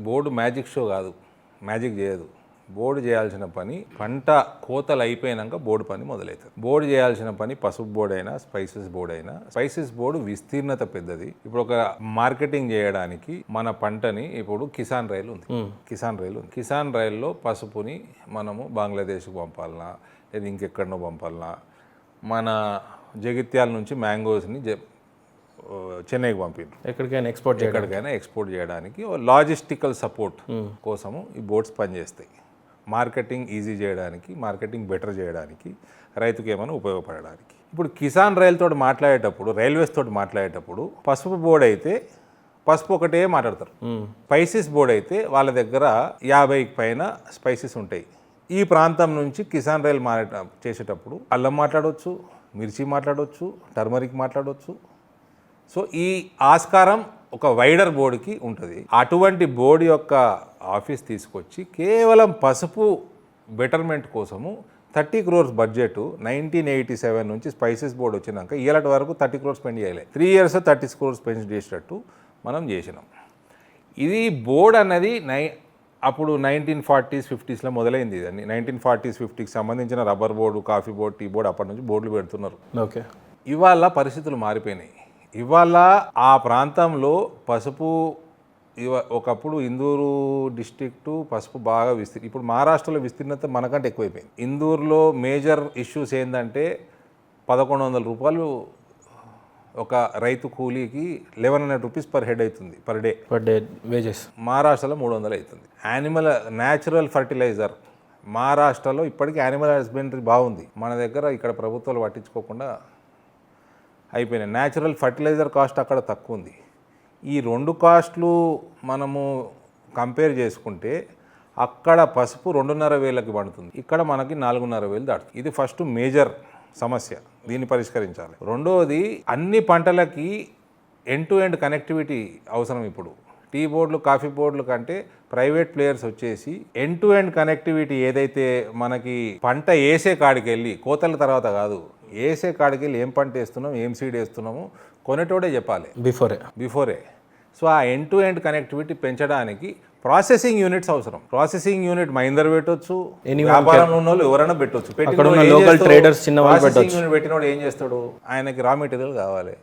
Board magic show కాదు, magic చేయదు. Board చేయాల్సిన పని పంట కోతలు అయిపోయాక బోర్డు పని మొదలవుతుంది. బోర్డు చేయాల్సిన పని పసుపు బోర్డు అయినా స్పైసెస్ బోర్డు అయినా, స్పైసెస్ బోర్డు విస్తీర్ణత పెద్దది. ఇప్పుడు ఒక మార్కెటింగ్ చేయడానికి మన పంటని ఇప్పుడు కిసాన్ రైలు ఉంది, కిసాన్ రైల్లో పసుపుని మనము బంగ్లాదేశ్కి పంపాలన్నా లేదా ఇంకెక్కడనో పంపాలన్నా, మన జగిత్యాల నుంచి మ్యాంగోస్ని చెన్నైకి పంపిండ్రు, ఎక్కడికైనా ఎక్స్పోర్ట్ చేయడానికి లాజిస్టికల్ సపోర్ట్ కోసము ఈ బోట్స్ పనిచేస్తాయి. మార్కెటింగ్ ఈజీ చేయడానికి, మార్కెటింగ్ బెటర్ చేయడానికి, రైతుకి ఏమైనా ఉపయోగపడడానికి. ఇప్పుడు కిసాన్ రైలుతో మాట్లాడేటప్పుడు, రైల్వేస్ తోటి మాట్లాడేటప్పుడు పసుపు బోర్డు అయితే పసుపు ఒకటే మాట్లాడతారు. స్పైసెస్ బోర్డు అయితే వాళ్ళ దగ్గర 50కి పైన స్పైసెస్ ఉంటాయి. ఈ ప్రాంతం నుంచి కిసాన్ రైలు చేసేటప్పుడు అల్లం మాట్లాడవచ్చు, మిర్చి మాట్లాడవచ్చు, టర్మరిక్ మాట్లాడవచ్చు. సో ఈ ఆస్కారం ఒక వైడర్ బోర్డుకి ఉంటుంది. అటువంటి బోర్డు యొక్క ఆఫీస్ తీసుకొచ్చి కేవలం పసుపు బెటర్మెంట్ కోసము 30 crores బడ్జెట్ 1987 నుంచి స్పైసెస్ బోర్డు వచ్చినాక ఇలాంటి వరకు 30 crores స్పెండ్ చేయలే. 3 years 30 crores స్పెండ్ చేసేటట్టు మనం చేసినాం. ఇది బోర్డు అన్నది అప్పుడు 1940s 50sలో మొదలైంది. ఇది 1940s 50కి సంబంధించిన rubber board, coffee board, tea board అప్పటి నుంచి బోర్డులు పెడుతున్నారు. ఓకే, ఇవాళ పరిస్థితులు మారిపోయినాయి. ఇవాళ ఆ ప్రాంతంలో పసుపు ఒకప్పుడు ఇందూరు డిస్ట్రిక్టు పసుపు బాగా ఇప్పుడు మహారాష్ట్రలో విస్తీర్ణత మనకంటే ఎక్కువైపోయింది. ఇందూరులో మేజర్ ఇష్యూస్ ఏంటంటే 1100 రూపాయలు ఒక రైతు కూలీకి 1100 రూపీస్ పర్ హెడ్ అవుతుంది, పర్ డే వేజెస్. మహారాష్ట్రలో 300 అవుతుంది. న్యాచురల్ ఫర్టిలైజర్ మహారాష్ట్రలో ఇప్పటికీ యానిమల్ హస్బెండరీ బాగుంది. మన దగ్గర ఇక్కడ ప్రభుత్వాలు పట్టించుకోకుండా అయిపోయినాయి. న్యాచురల్ ఫర్టిలైజర్ కాస్ట్ అక్కడ తక్కువ ఉంది. ఈ రెండు కాస్ట్లు మనము కంపేర్ చేసుకుంటే అక్కడ పసుపు 2,500కి పడుతుంది, ఇక్కడ మనకి 4,500 దాటుతుంది. ఇది ఫస్ట్ మేజర్ సమస్య, దీన్ని పరిష్కరించాలి. రెండవది, అన్ని పంటలకి ఎండ్ టు ఎండ్ కనెక్టివిటీ అవసరం. ఇప్పుడు టీ బోర్డులు, కాఫీ బోర్డులు కంటే ప్రైవేట్ ప్లేయర్స్ వచ్చేసి ఎండ్ టు ఎండ్ కనెక్టివిటీ ఏదైతే మనకి పంట వేసే కాడికి వెళ్ళి, కోతల తర్వాత కాదు, వేసే కాడికి వెళ్ళి ఏం పంట వేస్తున్నాం, ఏం సీడ్ వేస్తున్నాము కొనేటోడే చెప్పాలి బిఫోరే. సో ఆ ఎండ్ టు ఎండ్ కనెక్టివిటీ పెంచడానికి ప్రాసెసింగ్ యూనిట్స్ అవసరం. ప్రాసెసింగ్ యూనిట్ మహీందర్ పెట్టొచ్చు, వ్యాపారం ఉన్న వాళ్ళు ఎవరైనా పెట్టొచ్చు. ప్రాసెసింగ్ యూనిట్ పెట్టినోడు ఏం చేస్తాడు, ఆయనకి రా మెటీరియల్ కావాలి.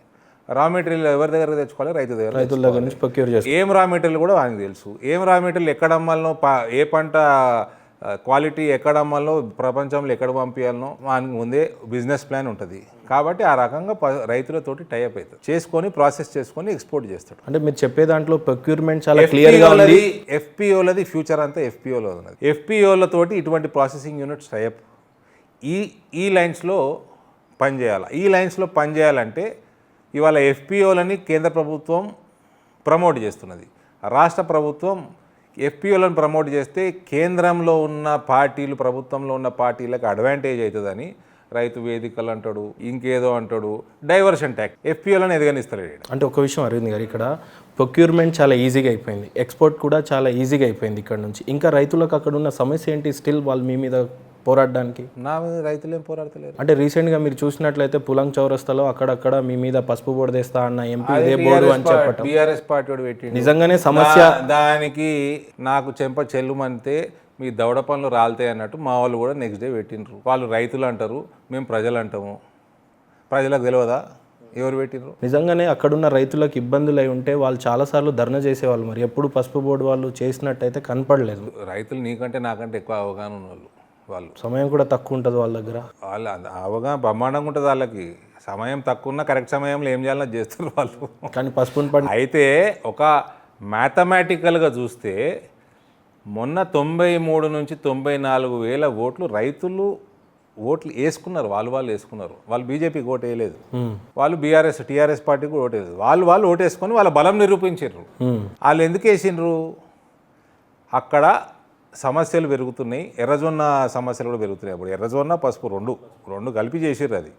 రా మెటీరియల్ ఎవరి దగ్గర తెచ్చుకోవాలి, రైతు దగ్గర. ఏం రా మెటీరియల్ కూడా ఆయనకు తెలుసు. ఏం రా మెటీరియల్ ఎక్కడ అమ్మాలనో, ఏ పంట క్వాలిటీ ఎక్కడ అమ్మాలనో, ప్రపంచంలో ఎక్కడ పంపించాలనో ఆయనకు ముందే బిజినెస్ ప్లాన్ ఉంటుంది. కాబట్టి ఆ రకంగా రైతులతోటి టైఅప్ అవుతుంది, చేసుకొని ప్రాసెస్ చేసుకొని ఎక్స్పోర్ట్ చేస్తాడు. అంటే మీరు చెప్పే దాంట్లో ప్రొక్యూర్మెంట్ చాలా క్లియర్గా ఉంది. ఎఫ్పిఓలది ఫ్యూచర్ అంతా ఎఫ్పిఓలో ఉన్నది. ఎఫ్పిఓలతోటి ఇటువంటి ప్రాసెసింగ్ యూనిట్స్ టైఅప్ ఈ లైన్స్లో పనిచేయాలి. ఈ లైన్స్లో పనిచేయాలంటే ఇవాళ ఎఫ్పిఓలని కేంద్ర ప్రభుత్వం ప్రమోట్ చేస్తున్నది. రాష్ట్ర ప్రభుత్వం ఎఫ్పిఓలను ప్రమోట్ చేస్తే కేంద్రంలో ఉన్న పార్టీలు, ప్రభుత్వంలో ఉన్న పార్టీలకు అడ్వాంటేజ్ అవుతుందని రైతు వేదికలు అంటాడు, ఇంకేదో అంటాడు, డైవర్షన్ ట్యాక్స్. ఎఫ్పిఓలను ఎదగనిస్తలేడు. అంటే ఒక విషయం అరవింద్ గారు, ఇక్కడ ప్రొక్యూర్మెంట్ చాలా ఈజీగా అయిపోయింది, ఎక్స్పోర్ట్ కూడా చాలా ఈజీగా అయిపోయింది ఇక్కడ నుంచి. ఇంకా రైతులకు అక్కడ ఉన్న సమస్య ఏంటి? స్టిల్ వాళ్ళు మీ మీద పోరాడడానికి నా మీద రైతులు ఏం పోరాడతలేరు. అంటే రీసెంట్గా మీరు చూసినట్లయితే పులంగ్ చౌరస్తాలో అక్కడక్కడ మీ మీద పసుపు బోర్డు తెస్తా అన్న ఎంపీ ఇదే బోర్డు అని చెప్పటం, బీఆర్ఎస్ పార్టీ పెట్టి నిజంగానే సమస్య. దానికి నాకు చెంప చెల్లుమంటే మీ దవడ పనులు రాలుతాయి అన్నట్టు మా వాళ్ళు కూడా నెక్స్ట్ డే పెట్టినరు. వాళ్ళు రైతులు అంటారు, మేము ప్రజలు అంటాము. ప్రజలకు తెలియదా ఎవరు పెట్టినరు? నిజంగానే అక్కడున్న రైతులకు ఇబ్బందులు అయి ఉంటే వాళ్ళు చాలాసార్లు ధర్నా చేసేవాళ్ళు. మరి ఎప్పుడు పసుపు బోర్డు వాళ్ళు చేసినట్టయితే కనపడలేదు. రైతులు నీకంటే నాకంటే ఎక్కువ అవగాహన ఉన్న వాళ్ళు, సమయం కూడా తక్కువ ఉంటుంది వాళ్ళ దగ్గర. వాళ్ళ అవగాహన బ్రహ్మాండంగా ఉంటుంది. వాళ్ళకి సమయం తక్కువ ఉన్న కరెక్ట్ సమయంలో ఏం చేయాలో చేస్తారు వాళ్ళు. కానీ పసుపు అయితే ఒక మ్యాథమెటికల్గా చూస్తే మొన్న 93 నుంచి 94 వేల ఓట్లు రైతులు ఓట్లు వేసుకున్నారు. వాళ్ళు వేసుకున్నారు. వాళ్ళు బీజేపీకి ఓటు వేయలేదు, వాళ్ళు టీఆర్ఎస్ పార్టీకి కూడా ఓటు వేయలేదు. వాళ్ళు ఓటు వేసుకొని వాళ్ళ బలం నిరూపించారు. వాళ్ళు ఎందుకు వేసిండ్రు? అక్కడ సమస్యలు పెరుగుతున్నాయి, ఎర్రజొన్న సమస్యలు కూడా పెరుగుతున్నాయి. అప్పుడు ఎర్రజొన్న పసుపు రెండు కలిపి చేసిర్రు. అది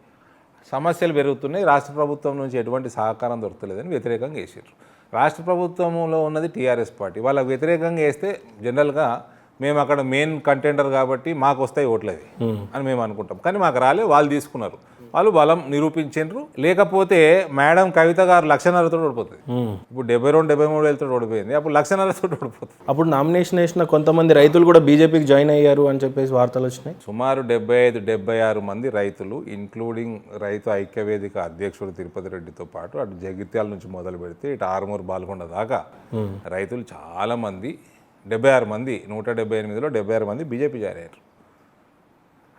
సమస్యలు పెరుగుతున్నాయి, రాష్ట్ర ప్రభుత్వం నుంచి ఎటువంటి సహకారం దొరకలేదని వ్యతిరేకంగా వేసారు. రాష్ట్ర ప్రభుత్వంలో ఉన్నది టీఆర్ఎస్ పార్టీ. వాళ్ళకి వ్యతిరేకంగా వేస్తే జనరల్గా మేము అక్కడ మెయిన్ కంటెండర్ కాబట్టి మాకు వస్తాయి ఓట్లది అని మేము అనుకుంటాం. కానీ మాకు రాలే, వాళ్ళు తీసుకున్నారు, వాళ్ళు బలం నిరూపించారు. లేకపోతే మేడం కవిత గారు 1,50,000తో ఓడిపోతుంది. ఇప్పుడు 72-73 ఓడిపోయింది, అప్పుడు 1,50,000తో ఓడిపోతుంది. అప్పుడు నామినేషన్ వేసిన కొంతమంది రైతులు కూడా బీజేపీకి జాయిన్ అయ్యారు అని చెప్పేసి వార్తలు వచ్చినాయి. సుమారు 75-76 మంది రైతులు, ఇంక్లూడింగ్ రైతు ఐక్యవేదిక అధ్యక్షుడు తిరుపతి రెడ్డితో పాటు అటు జగిత్యాల నుంచి మొదలు పెడితే ఇటు ఆరుమూరు బాల్కొండ దాకా రైతులు చాలామంది, 76 మంది, 178లో 76 మంది బీజేపీ జాయిన్ అయ్యారు.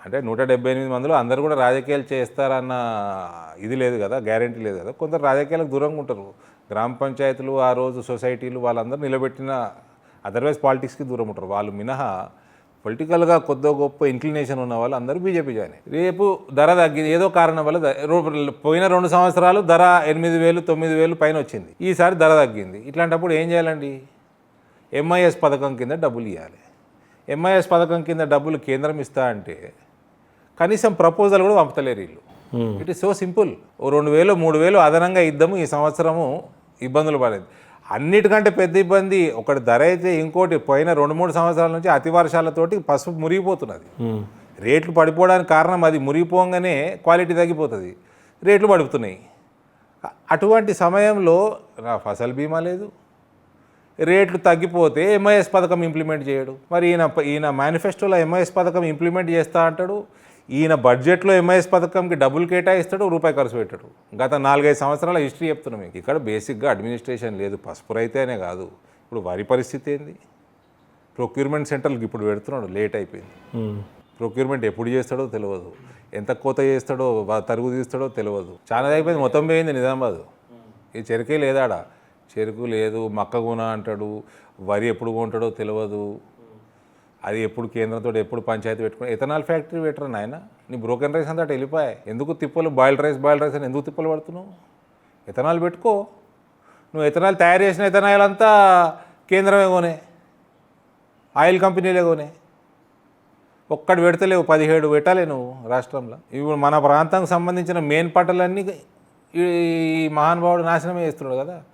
అంటే 178 మందిలో అందరూ కూడా రాజకీయాలు చేస్తారన్న ఇది లేదు కదా, గ్యారెంటీ లేదు కదా. కొందరు రాజకీయాలకు దూరంగా ఉంటారు. గ్రామ పంచాయతీలు, ఆ రోజు సొసైటీలు వాళ్ళందరూ నిలబెట్టిన అదర్వైజ్ పాలిటిక్స్కి దూరం ఉంటారు. వాళ్ళు మినహా పొలిటికల్గా కొద్ది గొప్ప ఇంక్లినేషన్ ఉన్న వాళ్ళు అందరూ బీజేపీ జాయిన్ అయ్యారు. రేపు ధర తగ్గింది, ఏదో కారణం వల్ల పోయిన 2 సంవత్సరాలు ధర 8,000-9,000 పైన వచ్చింది. ఈసారి ధర తగ్గింది. ఇట్లాంటప్పుడు ఏం చేయాలండి? ఎంఐఎస్ పథకం కింద డబ్బులు ఇవ్వాలి. ఎంఐఎస్ పథకం కింద డబ్బులు కేంద్రం ఇస్తా అంటే కనీసం ప్రపోజల్ కూడా పంపుతలేరు వీళ్ళు. It is so simple. ఓ 2,000-3,000 అదనంగా ఇద్దాము, ఈ సంవత్సరము ఇబ్బందులు పడేది. అన్నిటికంటే పెద్ద ఇబ్బంది ఒకటి ధర అయితే, ఇంకోటి పోయిన 2-3 సంవత్సరాల నుంచి అతి వర్షాలతోటి పసుపు మురిగిపోతున్నది. రేట్లు పడిపోవడానికి కారణం అది, మురిగిపోగానే క్వాలిటీ తగ్గిపోతుంది, రేట్లు పడుతున్నాయి. అటువంటి సమయంలో నా ఫసల్ బీమా లేదు, రేట్లు తగ్గిపోతే ఎంఐఎస్ పథకం ఇంప్లిమెంట్ చేయడు. మరి ఈయన మేనిఫెస్టోలో ఎంఐఎస్ పథకం ఇంప్లిమెంట్ చేస్తా అంటాడు, ఈయన బడ్జెట్లో ఎంఐఎస్ పథకంకి డబ్బులు కేటాయిస్తాడు, రూపాయి ఖర్చు పెట్టాడు. గత 4-5 సంవత్సరాల హిస్టరీ చెప్తున్నాం మీకు. ఇక్కడ బేసిక్గా అడ్మినిస్ట్రేషన్ లేదు. పసుపు రైతేనే కాదు, ఇప్పుడు వరి పరిస్థితి ఏంది? ప్రొక్యూర్మెంట్ సెంటర్లకు ఇప్పుడు పెడుతున్నాడు, లేట్ అయిపోయింది. ప్రొక్యూర్మెంట్ ఎప్పుడు చేస్తాడో తెలియదు, ఎంత కోత చేస్తాడో తరుగు తీస్తాడో తెలియదు. చాలా అయిపోయింది, మొత్తం పోయింది నిజామాబాద్. ఈ చెరుకే లేదాడా, చెరుకు లేదు, మక్కగున అంటాడు, వరి ఎప్పుడు కొంటాడో తెలియదు. అది ఎప్పుడు కేంద్రంతో ఎప్పుడు పంచాయతీ పెట్టుకుని ఎథనాల్ ఫ్యాక్టరీ పెట్టరు నాయన. నీ బ్రోకెన్ రైస్ అంతా వెళ్ళిపోయాయి. ఎందుకు తిప్పలు బాయిల్డ్ రైస్ అని ఎందుకు తిప్పలు పడుతున్నావు? ఎథనాల్ పెట్టుకో. నువ్వు ఎథనాల్ తయారు చేసిన ఎథనాల్ అంతా కేంద్రమే కొనే, ఆయిల్ కంపెనీలే కొనే. ఒక్కటి పెడతలేవు, 17 పెట్టాలి నువ్వు రాష్ట్రంలో. ఇప్పుడు మన ప్రాంతానికి సంబంధించిన మెయిన్ పంటలన్నీ ఈ మహానుభావుడు నాశనమే చేస్తున్నాడు కదా.